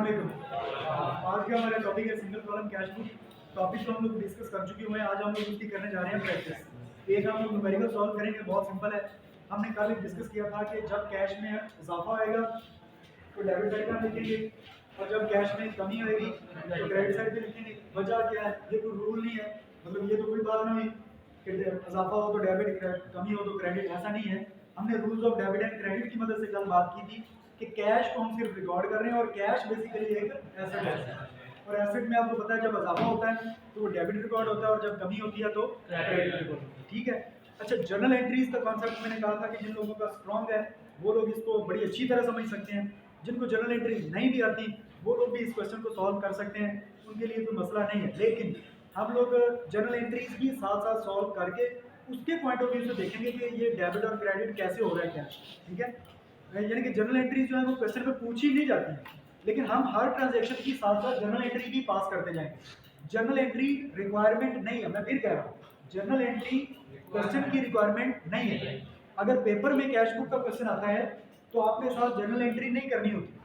अस्सलामुअलैकुम। आज का हमारा टॉपिक है single column cash book. Topic तो हम लोग डिस्कस कर चुके हुए हैं। आज हम लोग उसकी करने जा रहे हैं प्रैक्टिस। एक हम लोग न्यूमेरिकल सॉल्व करेंगे, बहुत सिंपल है। हमने कल डिस्कस किया था कि जब कैश में इजाफा आएगा तो डेबिट साइड पर लिखेंगे, और जब कैश में कमी आएगी तो क्रेडिट साइड पे लिखेंगे। वजह क्या है? ये कोई रूल नहीं है, मतलब ये तो कोई बात नहीं कि इजाफा हो तो डेबिट, कमी हो तो क्रेडिट, ऐसा नहीं है। हमने rules of debit and credit की मदद से कल बात की थी कि कैश को हम सिर्फ रिकॉर्ड कर रहे हैं, और कैश बेसिकली एक एसेट है। और एसेट में आपको पता है जब इजाफा होता है तो वो डेबिट रिकॉर्ड होता है, और जब कमी होती है तो क्रेडिट रिकॉर्ड होता है। ठीक है। अच्छा, जर्नल एंट्रीज का कॉन्सेप्ट मैंने कहा था कि जिन लोगों का स्ट्रॉन्ग है वो लोग इसको बड़ी अच्छी तरह समझ सकते हैं। जिनको जर्नल एंट्री नहीं भी आती वो लोग भी इस क्वेश्चन को सॉल्व कर सकते हैं, उनके लिए कोई मसला नहीं है। लेकिन हम लोग जर्नल एंट्रीज भी साथ साथ सॉल्व करके उसके पॉइंट ऑफ व्यू से देखेंगे कि ये डेबिट और क्रेडिट कैसे हो रहा है कैश। ठीक है। यानी कि जर्नल एंट्रीज जो है वो क्वेश्चन में पूछी नहीं जाती है, लेकिन हम हर ट्रांजैक्शन की साथ साथ जर्नल एंट्री भी पास करते जाएंगे। जर्नल एंट्री रिक्वायरमेंट नहीं है, मैं फिर कह रहा हूँ, जर्नल एंट्री क्वेश्चन की रिक्वायरमेंट नहीं है। अगर पेपर में कैश बुक का क्वेश्चन आता है तो आपके साथ जर्नल एंट्री नहीं करनी होती,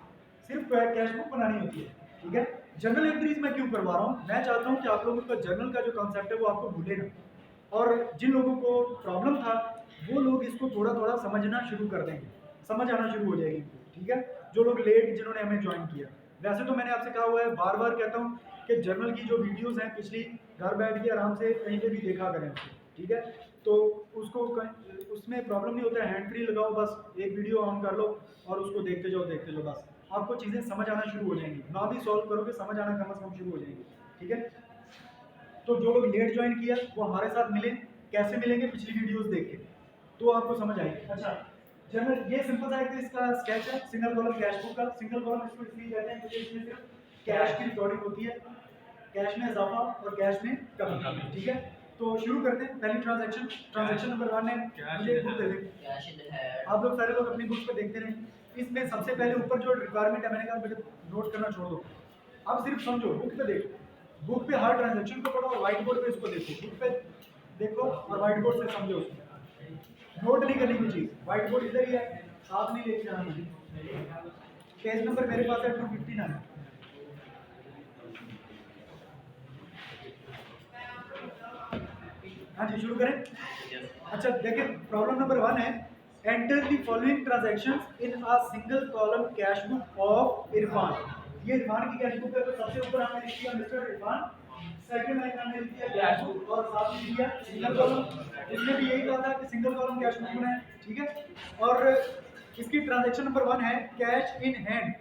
सिर्फ कैश बुक बनानी होती है। ठीक है। जर्नल एंट्रीज मैं क्यों करवा रहा हूँ? मैं चाहता हूँ कि आप लोगों का जर्नल का जो कॉन्सेप्ट है वो आपको भूले ना, और जिन लोगों को प्रॉब्लम था वो लोग इसको थोड़ा थोड़ा समझना शुरू कर देंगे, समझ आना शुरू हो जाएगी। ठीक है। जो लोग लेट जिन्होंने हमें ज्वाइन किया, वैसे तो मैंने आपसे कहा हुआ है, बार बार कहता हूँ कि जर्नल की जो वीडियोस हैं पिछली, घर बैठ के आराम से कहीं पे भी देखा करें उसको। ठीक है। तो उसको उसमें प्रॉब्लम नहीं होता है, हैंड फ्री लगाओ, बस एक वीडियो ऑन कर लो और उसको देखते जाओ, बस आपको चीज़ें समझ आना शुरू हो जाएंगी। ना भी सॉल्व करोगे, समझ आना कम से कम शुरू हो जाएंगी। ठीक है। तो जो लोग लेट ज्वाइन किया वो हमारे साथ मिले, कैसे मिलेंगे? पिछली वीडियोस देख के, तो आपको समझ आएगी। अच्छा, जनरल ये सिंपल सा एक इसका स्केच है सिंगल कॉलम कैश बुक का। सिंगल कॉलम इसको इसलिए कहते हैं क्योंकि इसमें सिर्फ कैश की रिकॉर्डिंग होती है, कैश में इजाफा और कैश में कमी। ठीक है। तो शुरू करते हैं। पहली ट्रांजैक्शन नंबर 1 है, मुझे एक बुक दे दें। आप लोग सारे लोग अपनी बुक पे देखते रहे। इसमें सबसे पहले ऊपर जो रिक्वायरमेंट है, मैंने कहा बेटे नोट करना छोड़ दो, अब सिर्फ समझो, बुक पे देखो, बुक पे हर ट्रांजैक्शन को पढ़ो और व्हाइट बोर्ड पे इसको देखो। बुक पे देखो और व्हाइट बोर्ड से समझो उसको, नोट नहीं करनी कोई चीज। व्हाइट बोर्ड इधर ही है, साथ नहीं लेके जाना मुझे। पेज नंबर मेरे पास है 259। हाँ जी, शुरू करें। अच्छा देखिए, प्रॉब्लम नंबर 1 है, enter the following transactions in a single column cash book of Irfan. ये इरफान की कैश बुक है, तो सबसे ऊपर हमने लिख दिया मिस्टर इरफान, सेकंड लाइन हमने लिख दिया कैश बुक, और साथ में दिया सिंगल कॉलम। इसमें भी यही कहा था कि सिंगल कॉलम कैश बुक बनाए। ठीक है। और इसकी ट्रांजैक्शन नंबर 1 है cash in hand.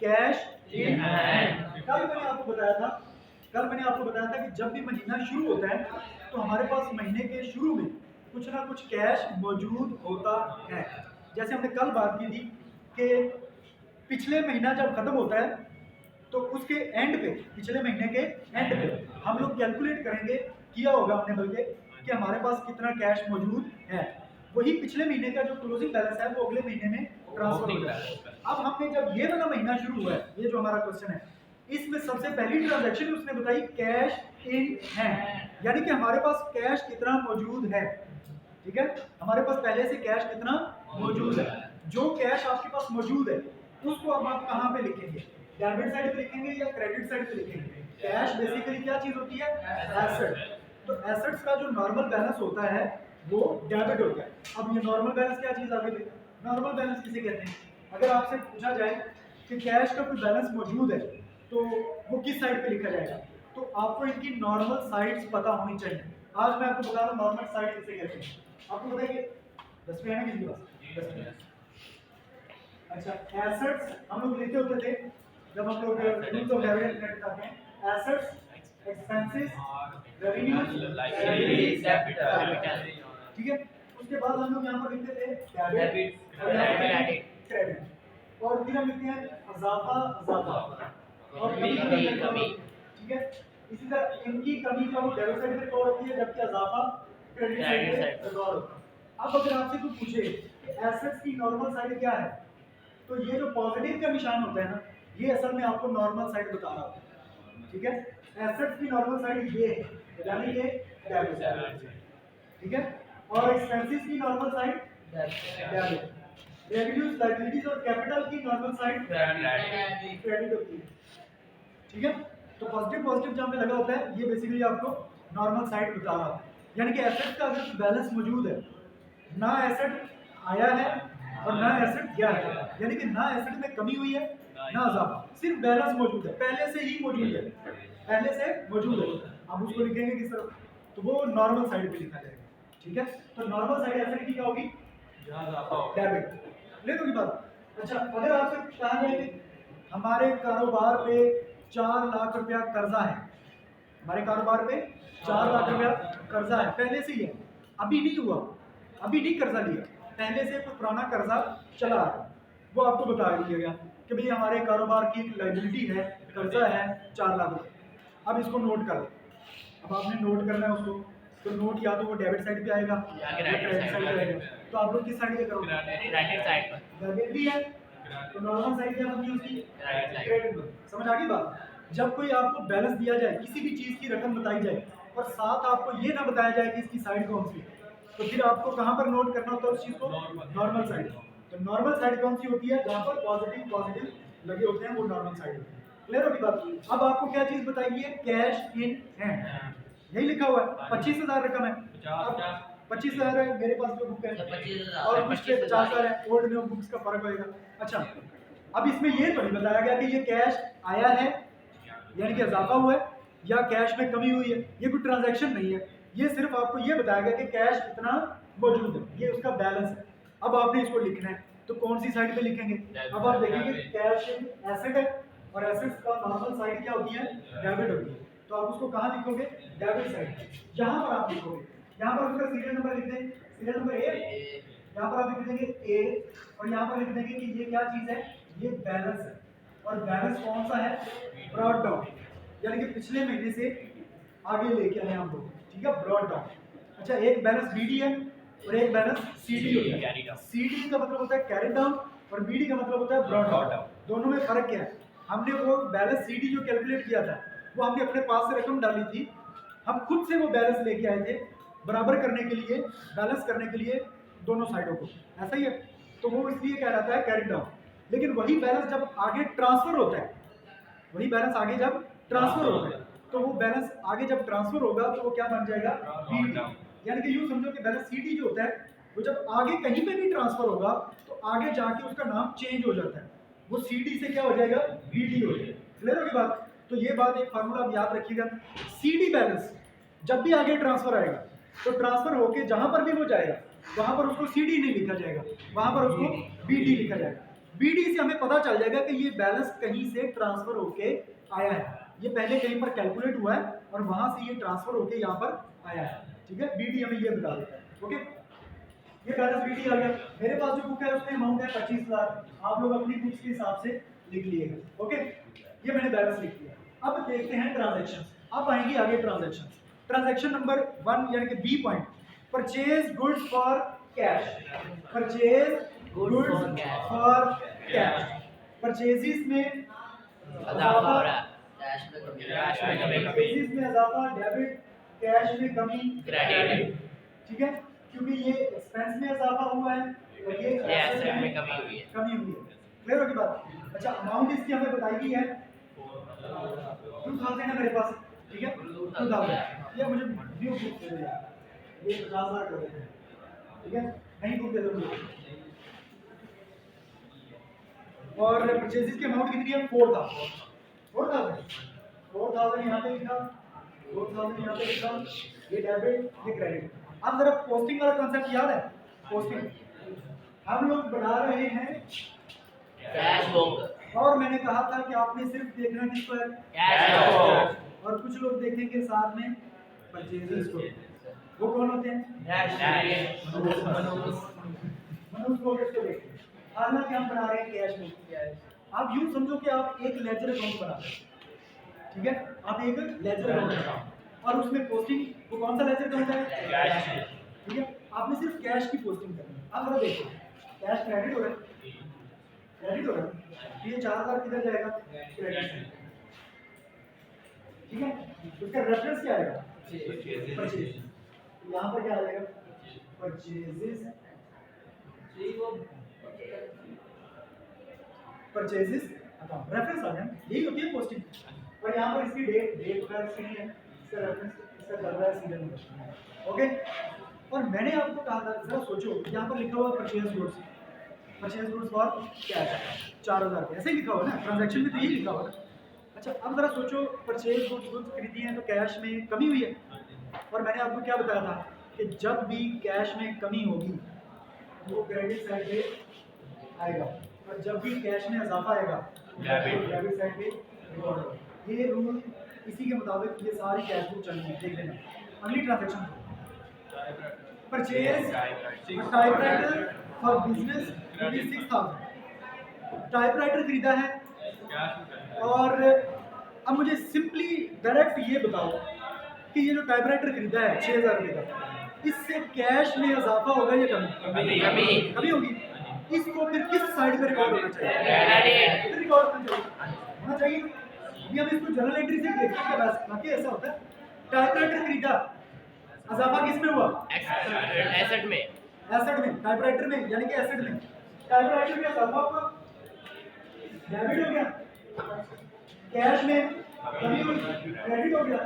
Cash in hand, कल मैंने आपको बताया था कि जब भी महीना शुरू होता है तो हमारे पास महीने के शुरू में कुछ ना कुछ कैश मौजूद होता है। जैसे हमने कल बात की थी कि पिछले महीना जब खत्म होता है तो उसके एंड पे, पिछले महीने के एंड पे हम लोग कैलकुलेट करेंगे, किया होगा हमने बल्कि, कि हमारे पास कितना कैश मौजूद है। वही पिछले महीने का जो क्लोजिंग बैलेंस है वो अगले महीने में ट्रांसफर हो जाता है। अब हमने जब ये वाला महीना शुरू हुआ है, ये जो हमारा क्वेश्चन है, इसमें सबसे पहली ट्रांजैक्शन उसने बताई कैश इन हैंड, यानी कि हमारे पास कैश कितना मौजूद है। ठीक है। हमारे पास पहले से कैश कितना मौजूद है। जो कैश आपके पास मौजूद है उसको अब आप कहाँ पे लिखेंगे? डेबिट साइड पे लिखेंगे या क्रेडिट साइड पे लिखेंगे? कैश बेसिकली क्या चीज होती है? एसेट। तो एसेट्स का जो नॉर्मल बैलेंस होता है वो डेबिट होता है। अब ये नॉर्मल बैलेंस क्या चीज आगे देखो, नॉर्मल बैलेंस किसे कहते हैं? अगर आपसे पूछा जाए कि कैश का कोई बैलेंस मौजूद है तो वो किस साइड पे लिखा जाएगा, तो आपको इनकी नॉर्मल साइड्स पता होनी चाहिए। आज मैं आपको बता रहा हूँ नॉर्मल साइड किसे कहते हैं। आपको बताइए, 10 पे है ना किसी के पास? 10 पे। अच्छा, एसेट्स हम लोग लिखते होते थे जब हम लोग rules of debit and credit आते हैं, assets, expenses, revenues, liabilities, capital. ठीक है। उसके बाद हम लोग यहाँ पर लिखते थे डेबिट और यहाँ पर क्रेडिट, और फिर हम लिखते हैं इजाफा और कमी। ठीक है। इसी तरह इनकी कमी का वो डेबिट साइड पे रिकॉर्ड होती है, जबकि इजाफा क्रेडिट साइड पे रिकॉर्ड होता है। अब अगर आपसे कोई पूछे कि एसेट्स की नॉर्मल साइड क्या है, तो ये जो पॉजिटिव का निशान होता है ना, ये असल में आपको नॉर्मल साइड बता रहा होता है। ठीक है। एसेट्स की नॉर्मल साइड ये है, यानी कि डेबिट साइड। ठीक है। और एक्सपेंसेस की normal side debit. Revenues, liabilities और कैपिटल की नॉर्मल साइड क्रेडिट होती है। ठीक है, तो पॉजिटिव पॉजिटिव जहाँ पे लगा होता है ये बेसिकली आपको नॉर्मल साइड बता रहा है। यानी कि एसेट का अगर बैलेंस मौजूद है, ना एसेट आया है और ना एसेट गया है, यानी कि ना एसेट में कमी हुई है ना इजाफा, सिर्फ बैलेंस मौजूद है, पहले से ही मौजूद है, पहले से मौजूद है। अब उसको लिखेंगे किस तरह, तो वो नॉर्मल साइड पे लिखा जाएगा। ठीक है, तो नॉर्मल साइड एसेट की क्या होगी, डेबिट। ले दो की बात। अच्छा, अगर आपसे कहा जाए कि हमारे कारोबार पे 4 लाख रुपया कर्जा है, हमारे कारोबार पे 4 लाख रुपया कर्जा है, पहले से ही है, अभी नहीं हुआ, अभी नहीं कर्जा लिया, पहले से कोई पुराना कर्जा चला आ रहा है, वो आपको बता दिया गया कि भाई हमारे कारोबार की एक लायबिलिटी है, कर्जा है 4 लाख रुपये। अब इसको नोट कर लो, अब आपने नोट करना है उसको, तो नोट या तो वो डेबिट साइड पे आएगा या क्रेडिट साइड पे आएगा। तो आप लोग किस साइड पे करोगे, क्रेडिट साइड पर। डेबिट भी है तो नॉर्मल साइड क्या होगी उसकी, क्रेडिट। समझ आ गई बात। जब कोई आपको बैलेंस दिया जाए, किसी भी चीज की रकम बताई जाए और साथ आपको ये ना बताया जाए कि इसकी साइड कौन सी है, तो फिर आपको कहाँ पर नोट करना होता है उस चीज को, नॉर्मल साइड। तो नॉर्मल साइड कौन सी होती है, जहाँ पर पॉजिटिव पॉजिटिव लगे होते हैं, वो नॉर्मल साइड होती है। क्लियर होगी बात। अब आपको क्या चीज बताइए, कैश इन हैंड, यही लिखा हुआ है, 25,000 रकम है, 25,000 है मेरे पास जो बुक है, 25,000 और कुछ 50,000 है, ओल्ड न्यू बुक्स का फर्क होएगा। अच्छा, अब इसमें ये तो नहीं बताया गया कि ये कैश आया है यानी कि इजाफा हुआ है या कैश में कमी हुई है, ये कोई ट्रांजैक्शन नहीं है, ये सिर्फ आपको ये बताया गया कि कैश इतना मौजूद है, ये उसका बैलेंस है। अब आपने इसको लिखना है, तो कौन सी साइड पे लिखेंगे, अब आप देखेंगे कैश एसेट है और एसेट्स का नॉर्मल साइड क्या होती है, डेबिट होती है, तो आप उसको कहाँ लिखोगे, डेबिट साइड। यहाँ पर आप लिखोगे, यहाँ पर उसका सीरियल नंबर लिख दें, सीरियल नंबर ए, यहाँ पर आप लिख देंगे ए, और यहाँ पर लिख देंगे कि ये क्या चीज है, ये बैलेंस है, और बैलेंस कौन सा है, ब्रॉड डाउन, यानी कि पिछले महीने से आगे लेके आए हम लोग। ठीक है, ब्रॉड डाउन। अच्छा, एक बैलेंस बीडी है और एक बैलेंस सीडी होता है। सीडी का मतलब होता है कैरी डाउन और बीडी का मतलब होता है ब्रॉड डाउन। दोनों में फर्क क्या है, हमने वो बैलेंस सीडी जो कैलकुलेट किया था वो हमने अपने पास से रकम डाली थी, हम खुद से वो बैलेंस लेके आए थे बराबर करने के लिए, बैलेंस करने के लिए दोनों साइडों को, ऐसा ही है, तो वो इसलिए कह रहा था कैरी डाउन। लेकिन वही बैलेंस जब आगे ट्रांसफर होता है, वही बैलेंस आगे जब ट्रांसफर होता है, तो वो बैलेंस आगे जब ट्रांसफर होगा तो वो क्या बन जाएगा, बीडी। यानी कि यूं समझो कि बैलेंस सीडी जो होता है वो जब आगे कहीं पे भी ट्रांसफर होगा तो आगे जाके उसका नाम चेंज हो जाता है, वो सीडी से क्या हो जाएगा, बीडी हो जाएगा। क्लियर होगी बात। तो ये बात एक फार्मूला आप याद रखिएगा, सीडी बैलेंस जब भी आगे ट्रांसफर आएगा तो ट्रांसफर होके जहां पर भी वो जाएगा वहां पर उसको सीडी नहीं लिखा जाएगा, वहां पर उसको बीडी लिखा जाएगा। बीडी से हमें पता चल जाएगा कि ये बैलेंस कहीं से ट्रांसफर होके आया है, ये पहले कहीं पर कैलकुलेट हुआ है और वहां से ये ट्रांसफर होके यहाँ पर आया है। ठीक है, बीडी हमें ये बता देता है। ओके, ये बैलेंस बीडी आ गया। मेरे पास जो बुक है उसमें अमाउंट है 25,000, आप लोग अपनी बुक्स के हिसाब से लिख लिएगा। ओके, ये मैंने बैलेंस लिख दिया। अब देखते हैं ट्रांजैक्शन। अब आएंगी आगे ट्रांजैक्शन। ट्रांजैक्शन नंबर 1 यानी कि B point, purchase goods for cash, purchase goods for cash. Purchases में इजाफा हो रहा है, कैश में कमी, कैश में कमी, परचेजेस में इजाफा डेबिट, कैश में कमी क्रेडिट। ठीक है, क्योंकि ये एक्सपेंस में इजाफा हुआ है और ये एसेट में कमी हुई है, कमी हुई है। क्लियर होगी बात। अच्छा, अमाउंट इसकी हमें बताई गई है 2000 है मेरे पास। ठीक है, 2000। ये मुझे न्यू बुक दे दो यार, ये 50,000 कर देते हैं। ठीक है, नई बुक दे दो मुझे। और परचेजेस की अमाउंट कितनी है, 4,000 यहाँ पे लिखा, 4,000 यहाँ पे लिखा, ये डेबिट ये क्रेडिट। अब जरा पोस्टिंग वाला कंसेप्ट याद है, पोस्टिंग हम लोग बना रहे हैं कैश बुक, और मैंने कहा था कि आपने सिर्फ देखना किसको है, कैश बुक, और कुछ लोग देखेंगे साथ में परचेजेस को, वो कौन होते हैं, मनुष्य को किसको देखते हैं। हालांकि हम बना रहे हैं कैश बुक। आप यूं समझो कि आप एक लेजर अकाउंट बना रहे हैं, ठीक है, आप एक लेजर अकाउंट बना रहे हैं और उसमें पोस्टिंग वो कौन सा लेजर अकाउंट है, कैश। ठीक है, आपने सिर्फ कैश की पोस्टिंग करनी है। अब जरा देखो, कैश क्रेडिट हो रहा है, क्रेडिट हो रहा है, ये 4,000 किधर जाएगा, क्रेडिट से। ठीक है, उसका रेफरेंस क्या आएगा, परचेज। यहाँ पर क्या आ जाएगा, परचेजेस परचेजेस अकाउंट रेफरेंस आ गया, यही होती है पोस्टिंग। और यहाँ पर इसकी डेट वगैरह इसकी नहीं है, इसका रेफरेंस इसका चल रहा है सीरियल नंबर। ओके, और मैंने आपको कहा था जरा सोचो, यहाँ पर लिखा हुआ परचेज गुड्स फॉर कैश 4000 रुपये, ऐसे ही लिखा हुआ ना, ट्रांजैक्शन में तो यही लिखा हुआ ना। अच्छा अब जरा सोचो, परचेज गुड्स खरीदी है तो कैश में कमी हुई है, और मैंने आपको क्या बताया था कि जब भी कैश में कमी होगी वो क्रेडिट साइड पे आएगा, और जब भी कैश में इजाफा आएगा डेबिट साइड पे रिकॉर्ड होगा। ये रूल इसी के मुताबिक ये सारी कैश बुक चलनी है। देख लेना अगली transaction, purchase typewriter for business 6000, typewriter खरीदा है। और अब मुझे सिंपली डायरेक्ट ये बताओ कि ये जो टाइपराइटर खरीदा है 6000 रुपये का, इससे कैश में इजाफा होगा या कमी होगी? इसको फिर किस साइड पे रिकॉर्ड होना चाहिए? रिकॉर्ड होना चाहिए। अभी हम इसको जर्नल एंट्री से देखते हैं बस, बाकी ऐसा होता है टाइपराइटर खरीदा, इजाफा किस में हुआ? एसेट में, टाइपराइटर में, यानी कि एसेट में। टाइपराइटर में इजाफा हुआ, डेबिट हो गया, कैश में कमी हुई, क्रेडिट हो गया।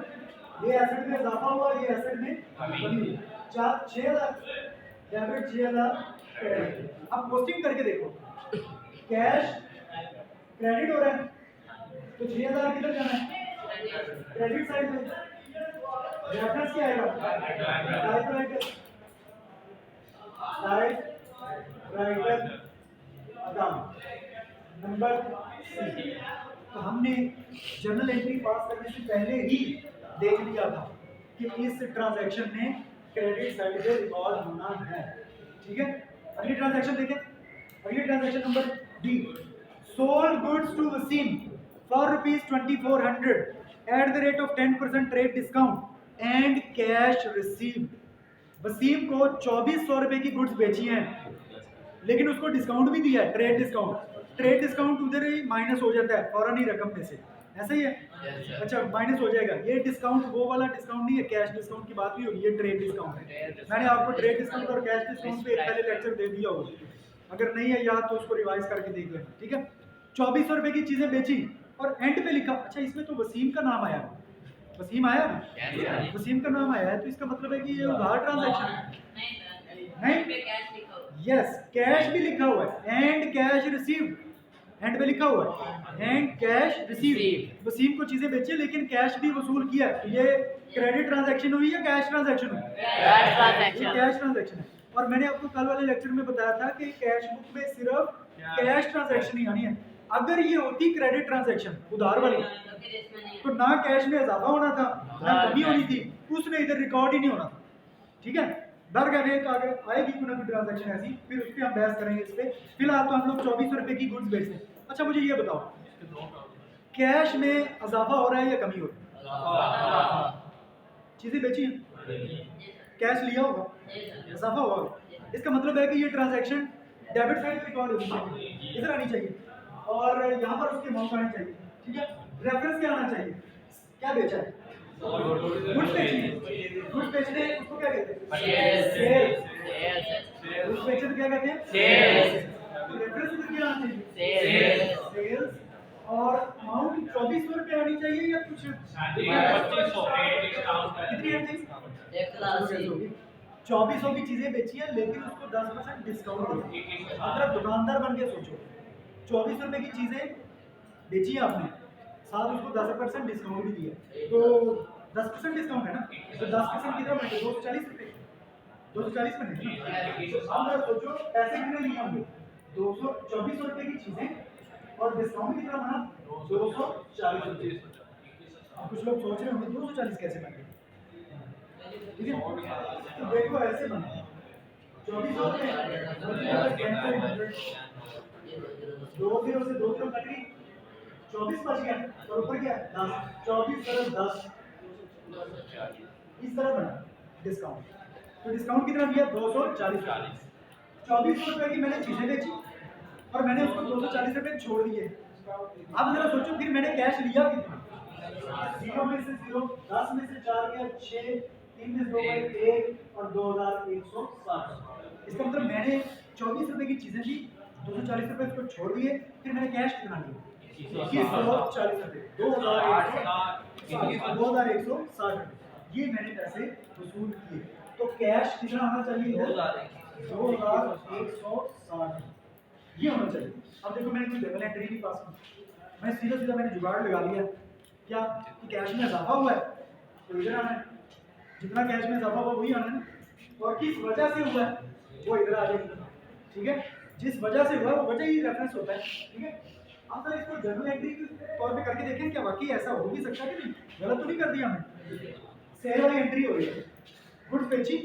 ये एसेट में इजाफा हुआ, ये एसेट में कमी हुई। 6000 डेबिट, 6000 क्रेडिट। अब पोस्टिंग करके देखो, कैश क्रेडिट हो रहा है तो 6000 किधर जाना है? क्रेडिट साइड में। रेफरेंस क्या आएगा? Typewriter account number C. तो हमने जर्नल एंट्री पास करने से पहले ही देख लिया था कि इस ट्रांजैक्शन में क्रेडिट साइड पे रिकॉर्ड होना है। ठीक है, अगली ट्रांजैक्शन देखें। अगली transaction number D, sold goods to Wasim for ₹2400 at the rate of 10% trade discount and cash received. Wasim को 2400 रुपए की गुड्स बेची हैं, लेकिन उसको डिस्काउंट भी दिया है, ट्रेड डिस्काउंट। ट्रेड डिस्काउंट उधर ही माइनस हो जाता है फौरन ही रकम में से, ऐसा ही है। अच्छा, माइनस हो जाएगा। ये डिस्काउंट वो वाला डिस्काउंट नहीं है, कैश डिस्काउंट की बात नहीं होगी, ये ट्रेड डिस्काउंट है। मैंने आपको ट्रेड डिस्काउंट और कैश डिस्काउंट पे एक पहले लेक्चर दे दिया होगा, अगर नहीं है याद तो उसको रिवाइज करके देख लेना। ठीक है, 2400 रुपए की चीजें बेची और एंड पे लिखा, अच्छा इसमें तो वसीम का नाम आया, वसीम आया ना, वसीम का नाम आया है, तो इसका मतलब है कि ये उधार ट्रांजैक्शन है। नहीं, यस, कैश भी लिखा हुआ है, एंड कैश रिसीव्ड, एंड पे लिखा हुआ है एंड कैश रिसीव्ड। वसीम को चीजें बेची लेकिन कैश भी वसूल किया, तो ये क्रेडिट ट्रांजैक्शन हुई या कैश ट्रांजैक्शन हुई? कैश ट्रांजैक्शन है। और मैंने आपको कल वाले लेक्चर में बताया था कि कैश बुक में सिर्फ कैश ट्रांजैक्शन ही आनी है। अगर ये होती क्रेडिट ट्रांजैक्शन उधार वाली, तो ना कैश में इजाफा होना था ना कमी होनी थी, उसमें इधर रिकॉर्ड ही नहीं होना था। ठीक है, डर गए आगे आएगी कोई ना कोई ट्रांजैक्शन ऐसी, फिर उस पर हम बहस करेंगे इस पे। फिलहाल तो हम लोग 2400 रुपए की गुड्स बेचते हैं। अच्छा मुझे ये बताओ, कैश में इजाफा हो रहा है या कमी हो रहा है? चीजें बेची हैं, कैश लिया होगा, इजाफा हुआ, इसका मतलब है कि ये ट्रांजैक्शन डेबिट साइड रिकॉर्ड होनी चाहिए, इधर आनी चाहिए, और यहाँ पर उसके अमाउंट आनी चाहिए। ठीक है, रेफरेंस क्या आना चाहिए? क्या बेचा है? गुड्स बेची, गुड्स बेचने उसको क्या कहते हैं? सेल्स। गुड्स बेचे तो क्या कहते हैं? सेल्स। रेफरेंस में क्या आना चाहिए? सेल्स। और अमाउंट 2400 रुपए आनी चाहिए या कुछ 2500? कितनी आनी चाहिए? 2400 की चीजें बेची है लेकिन उसको 10% डिस्काउंट दिया। मतलब दुकानदार बन के सोचो, 2400 रुपए की चीजें बेची है आपने, साथ उसको 10% डिस्काउंट भी दिया, तो 10% डिस्काउंट है ना, तो 10% कितना बनेगा? 240 रुपए, 240 बनेगा। तो अब जरा सोचो पैसे कितने लिए होंगे? 2400 रुपए की चीजें और डिस्काउंट कितना बना? 240 रुपए। अब कुछ लोग सोच रहे होंगे 240 कैसे बने? ठीक है, तो देखो ऐसे बने 2400 रुपए, 2 0 से 2 0 कट गई, 24 बच गया, और ऊपर क्या 10, 24 + 10, इस तरह बना डिस्काउंट। तो डिस्काउंट कितना दिया? 240। 2400 रुपए की मैंने चीजें बेची और मैंने उसको 240 रुपए छोड़ दिए। अब जरा सोचो फिर मैंने कैश लिया कितना? 0 में से 0, 10 में से 4 गया 6, 3 में से 2 गए 1 और 2160। इसका मतलब मैंने 24 रुपए की चीजें दी 240 रुपये इसको छोड़ दिए, फिर मैंने कैश कितना लिया 2140 रुपये, 2160 रुपये, ये मैंने पैसे वसूल किए। तो कैश कितना होना चाहिए 2160, ये होना चाहिए। अब देखो मैंने कोई डबल एंट्री नहीं पास की, मैं सीधा सीधा मैंने जुगाड़ लगा लिया क्या कि कैश में इजाफा हुआ है तो इधर आना है, जितना कैश में इजाफा हुआ वही आना है, और किस वजह से हुआ है वो इधर आ जाएगी। ठीक है, जिस वजह से हुआ वो वजह ही रेफरेंस होता है। ठीक है, अब सर इसको जर्नल एंट्री के तौर पे करके देखें क्या वाकई ऐसा हो भी सकता है कि नहीं, गलत तो नहीं कर दिया हमने। सेल वाली एंट्री हो रही है, गुड्स बेची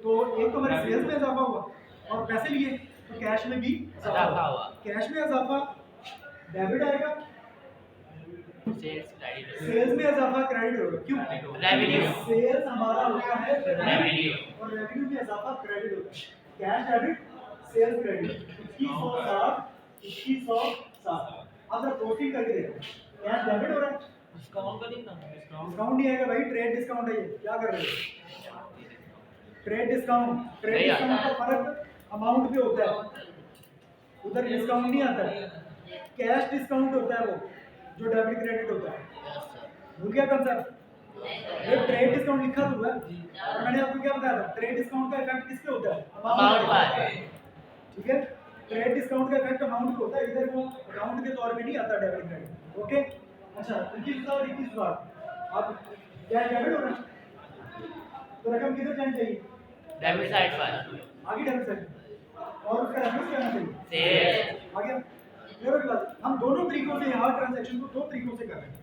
तो एक तो हमारे सेल्स में इजाफा हुआ और पैसे लिए तो कैश में भी इजाफा हुआ। कैश में इजाफा डेबिट आएगा, सेल्स में इजाफा क्रेडिट होगा। क्यों? रेवेन्यू। सेल्स हमारा होता है रेवेन्यू और रेवेन्यू में इजाफा क्रेडिट होता है। Cash debit sales credit 2160। अब जरा प्रोसीड करके देखो, कैश डेबिट हो रहा है, डिस्काउंट नहीं आएगा भाई, ट्रेड डिस्काउंट है ये, क्या कर रहे हो? ट्रेड डिस्काउंट का फर्क अमाउंट पे होता है, उधर डिस्काउंट नहीं आता है, कैश डिस्काउंट होता है वो जो डेबिट क्रेडिट होता है। भूल गया कंसेप्ट? ये ट्रेड डिस्काउंट लिखा हुआ है और मैंने आपको क्या बताया था, ट्रेड डिस्काउंट का इफेक्ट किस पे होता है? अमाउंट पर। ठीक है, ट्रेड डिस्काउंट का इफेक्ट अमाउंट पे होता है, इधर वो अकाउंट के तौर पे नहीं आता डेबिट क्रेडिट। ओके, अच्छा 21 और 21 बार अब क्या डेबिट हो रहा है तो रकम किधर जानी चाहिए? डेबिट साइड पर। आगे डेबिट साइड और उसका रेफरेंस क्या होना चाहिए? सेल। आगे मेरे बात, हम दोनों तरीकों से यहाँ ट्रांजैक्शन को दो तरीकों से कर रहे हैं,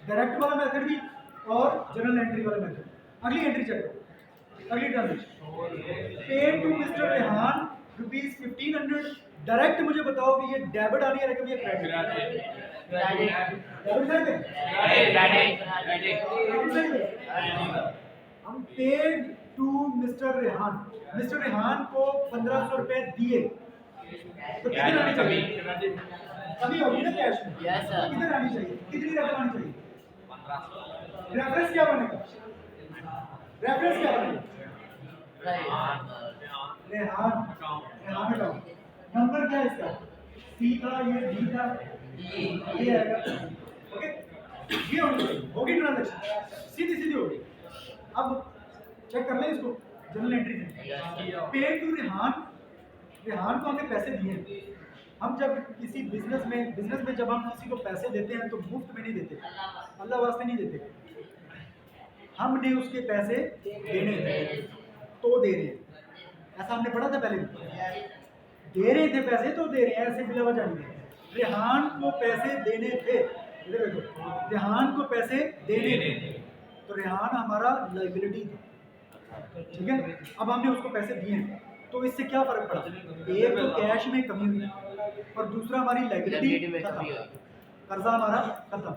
डायरेक्ट वाला मेथड भी और जनरल एंट्री वाला मेथड। अगली एंट्री चेक करो, अगली transaction paid to mister Rehan ₹1500। Direct मुझे बताओ कि ये डेबिट आ रही है रकम या क्रेडिट? हम पेड टू मिस्टर रेहान को 1500 रुपए दिए तो कितनी आनी चाहिए? कमी होगी ना कैश में? Yes sir. कितनी आनी चाहिए? कितनी रकम आनी चाहिए? रेफरेंस क्या बनेगा? रेफरेंस क्या बनेगा? रेहान अकाउंट। नंबर क्या है इसका? सी था, ये डी था, ये आएगा। ओके, ये होगी ट्रांजैक्शन, सीधी सीधी होगी। अब चेक कर लें इसको जनरल एंट्री में, पेड टू रेहान को हमने पैसे दिए। हम जब किसी बिजनेस में जब हम किसी को पैसे देते हैं तो मुफ्त में नहीं देते, अल्लाह वास्ते नहीं देते, हमने उसके पैसे देने थे तो दे रहे हैं, ऐसा हमने पढ़ा था पहले भी। दे रहे थे पैसे तो दे रहे हैं, ऐसे बिला वजह नहीं। रेहान को पैसे देने थे, इधर देखो, रेहान को पैसे देने थे तो रेहान हमारा लायबिलिटी था। ठीक है, अब हमने उसको पैसे दिए तो इससे क्या फर्क पड़ा? एक तो कैश में कमी हुई और दूसरा हमारी लायबिलिटी खत्म, कर्जा हमारा खत्म।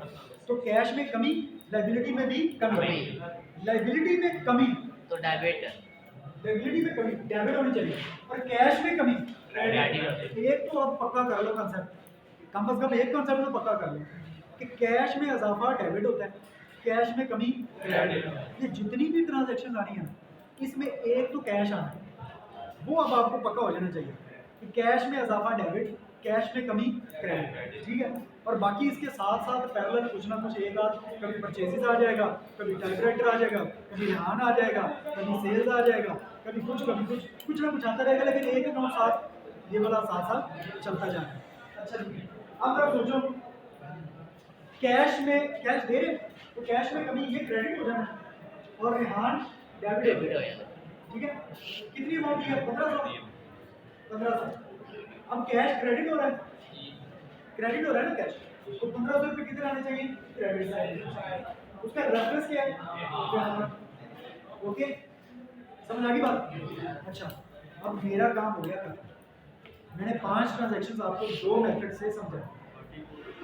तो कैश में कमी, लायबिलिटी में भी कमी। लायबिलिटी में कमी तो डेबिट, लायबिलिटी में कमी डेबिट होनी चाहिए और कैश में कमी क्रेडिट। एक तो अब पक्का कर लो कंसेप्ट, कम से कम एक कंसेप्ट तो पक्का कर लो कि कैश में इजाफा डेबिट होता है, कैश में कमी क्रेडिट। ये जितनी भी ट्रांजैक्शन आनी है इसमें एक तो कैश आना है, वो अब आपको पक्का हो जाना चाहिए कि कैश में इजाफा डेबिट, कैश में कमी क्रेडिट। ठीक है, और बाकी इसके साथ साथ पैरेलल कुछ ना कुछ एक आध, कभी परचेजेस आ जाएगा, कभी टाइपराइटर आ जाएगा, कभी रेहान आ जाएगा, कभी सेल्स आ जाएगा, कभी कुछ ना कुछ आता रहेगा, लेकिन एक अकाउंट साथ ये वाला साथ साथ चलता जाएगा। अच्छा जी, अब जरा सोचो कैश में कैश दे रहे तो कैश में कमी, ये क्रेडिट हो जाना और रेहान डेबिट हो जाएगा। ठीक है, कितनी अमाउंट दी है? 1500। अब कैश क्रेडिट हो रहा है, क्रेडिट हो रहा है ना कैश, तो 1500 रुपये कितने आने चाहिए? Credit side. उसका रेफरेंस क्या है? ओके, समझ आ गई बात? अच्छा, अब मेरा काम हो गया था, मैंने 5 ट्रांजैक्शंस आपको 2 मेथड से समझाया।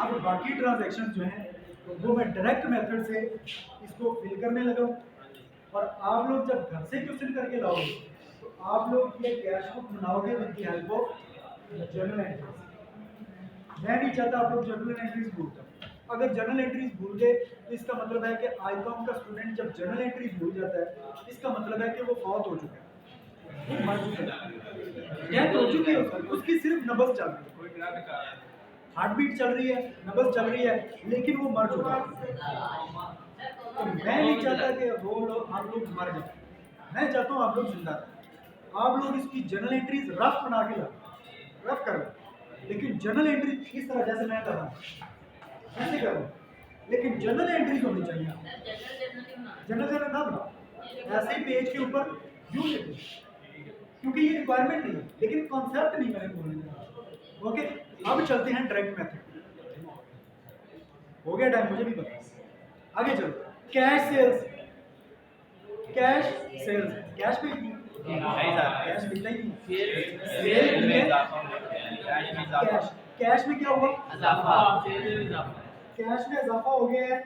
अब बाकी ट्रांजैक्शंस जो हैं वो मैं डायरेक्ट मेथड से इसको फिल करने लगा हूँ और आप लोग जब घर से क्वेश्चन करके लाओगे तो आप लोग ये कैश बुक बनाओगे with the help of journal entries. मैं नहीं चाहता आप लोग जर्नल एंट्रीज भूल जाओ। अगर जर्नल एंट्रीज भूल गए तो इसका मतलब है कि आईकॉम का स्टूडेंट जब जर्नल एंट्रीज भूल जाता है इसका मतलब है कि वो फौत हो चुका है, वो मर चुका है। डेथ हो चुकी है उसकी सिर्फ नब्ज चल रही है, हार्ट बीट चल रही है, नब्ज चल रही है, लेकिन वो मर चुका है। तो मैं नहीं चाहता कि वो लोग आप लोग मर जाए, मैं चाहता हूँ आप लोग जिंदा रहें। आप लोग इसकी जर्नल एंट्रीज रफ बना के लाओ, रफ करो, लेकिन जर्नल एंट्री इस तरह जैसे मैं कर रहा हूँ ऐसे करो, लेकिन जर्नल एंट्रीज होनी चाहिए। जनरल ना बनाओ, ऐसे ही पेज के ऊपर यूं लिखो, क्योंकि ये रिक्वायरमेंट नहीं है, लेकिन कॉन्सेप्ट नहीं मैंने बोलना। ओके, अब चलते हैं डायरेक्ट मेथड। हो गया टाइम, मुझे भी पता है। आगे चलो, cash sales, cash sales, cash पे कैश मिलता ही नहीं, कैश कैश में क्या हुआ, कैश में इजाफा हो गया है,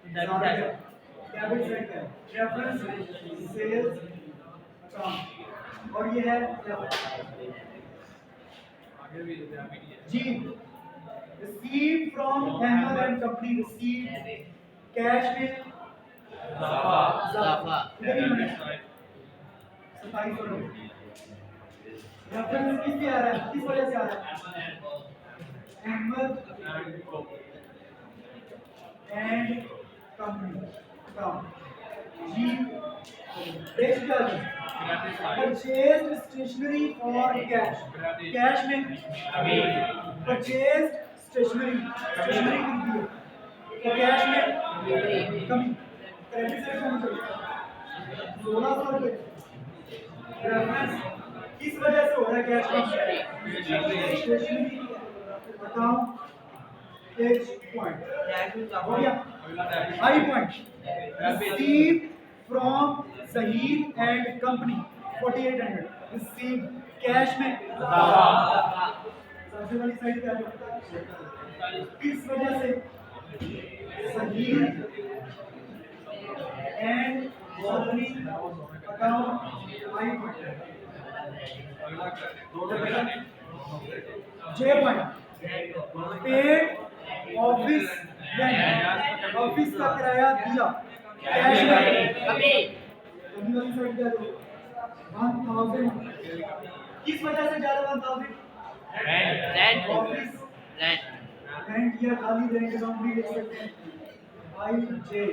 डेबिट साइड का रेफरेंस सेल्स अकाउंट, और ये है जी receive from Ahmed and company, receive cash में इजाफा, रेफरेंस किससे आ रहा है, किस वजह से आ रहा है, Ahmad and company account G. Purchase stationery for cash, cash में परचेज स्टेशनरी स्टेशनरी खरीदी है तो कैश में कमी, क्रेडिट साइड में 1600 रुपये। रेफरेंस किस वजह से हो रहा है कैश में, स्टेशनरी अकाउंट एच पॉइंट हो गया, I point receive from Zaheer and company 4800, receive cash में सबसे वाली साइड पे आ जाओ, किस वजह से Zaheer and company account I point J point paid office rent, office का किराया दिया कैश में कभी वाली साइड पे आ जाओ 1000, किस वजह से जा रहा 1000, रेंट ऑफिस रेंट या खाली रेंट अकाउंट भी लिख सकते हैं, I J.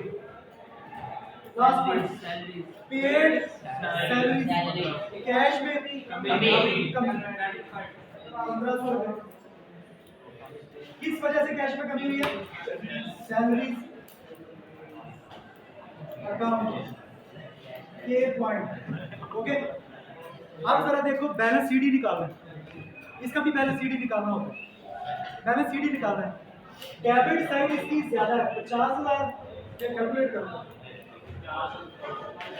Last point paid salary, cash में कमी 1500 रुपये, किस वजह से कैश में कमी हुई है, सैलरी अकाउंट के पॉइंट। ओके, अब जरा देखो बैलेंस सीडी निकालना है, इसका भी बैलेंस सीडी निकालना होगा, बैलेंस सीडी निकालना है, डेबिट साइड इसकी ज्यादा है 50,000 ये कैलकुलेट करना,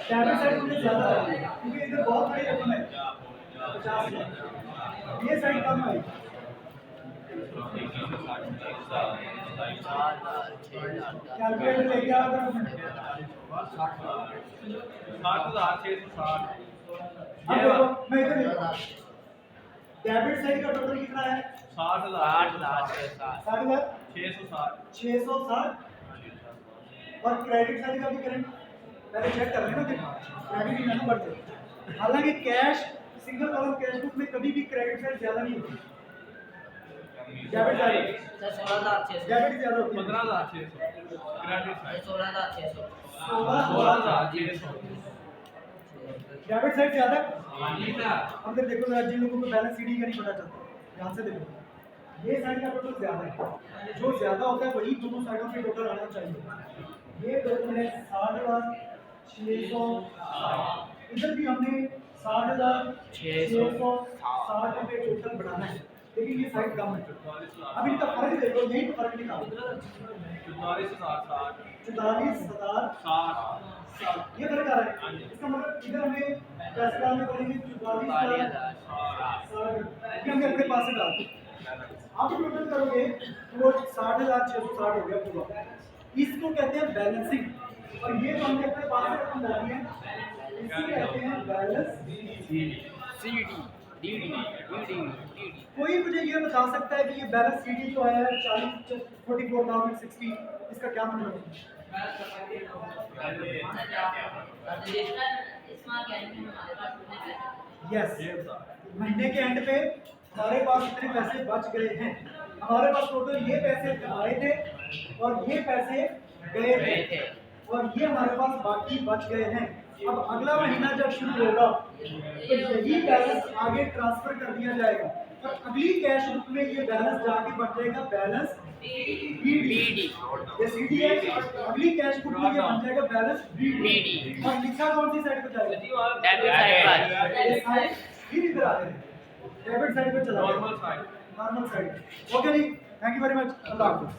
डेबिट साइड मुझे ज्यादा है क्योंकि इधर बहुत बड़ी रकम है 50,000, ये साइड कम है, कैलकुलेटर लेके आओ अगर अब देखो मैं इधर डेबिट साइड का टोटल कितना है 60,000 660, और क्रेडिट साइड का भी करें, पहले चेक कर लेना कि क्रेडिट ही नहीं बढ़ते, हालांकि cash single column cash book में कभी भी क्रेडिट साइड ज्यादा नहीं होती, डेबिट साइड डेबिट ज्यादा होती है 16,600 डेबिट साइड ज्यादा। अंदर देखो जरा, जिन लोगों को बैलेंस सीडी का नहीं पता चलता ध्यान से देखो, ये साइड का टोटल ज्यादा है, जो ज्यादा होता है वही दोनों साइडों के टोटल आना चाहिए, ये टोटल है 60,600, इधर भी हमने 60,660 रुपये टोटल बढ़ाना है, लेकिन ये साइड कम है, अब इनका फर्क देखो, यही तो फर्क निकालो 44,060 ये फर्क आ रहा है, इसका मतलब इधर हमें पैसे डालने पड़ेंगे 44,060, ये हमने अपने पास से डाल, आप टोटल करोगे तो वो 60,660 हो गया पूरा, इसको कहते हैं बैलेंसिंग, और ये जो हमने अपने पास से रकम डाली है इसे कहते हैं बैलेंस सीडी डीडी कोई मुझे ये बता सकता है कि ये बैलेंस सीडी जो है 44,060 इसका क्या मतलब है, यस महीने के एंड पे हमारे पास इतने पैसे बच गए हैं, हमारे पास टोटल ये पैसे आए थे और ये पैसे गए थे और ये हमारे पास बाकी बच गए हैं। अब अगला महीना जब शुरू होगा तो यही बैलेंस आगे ट्रांसफर कर दिया जाएगा और अगली कैश बुक में ये बैलेंस जाके बन जाएगा बैलेंस बीडी। ये सीडी है, अगली कैश बुक में ये बन जाएगा बैलेंस बीडी। और लिखा कौन सी साइड पे जाएगा? डेबिट साइड पर। ये साइड फिर इधर आ रहे हैं, डेबिट साइड पे चला normal side. Normal side. Okay जी, थैंक यू वेरी मच, अल्लाह हाफिज़।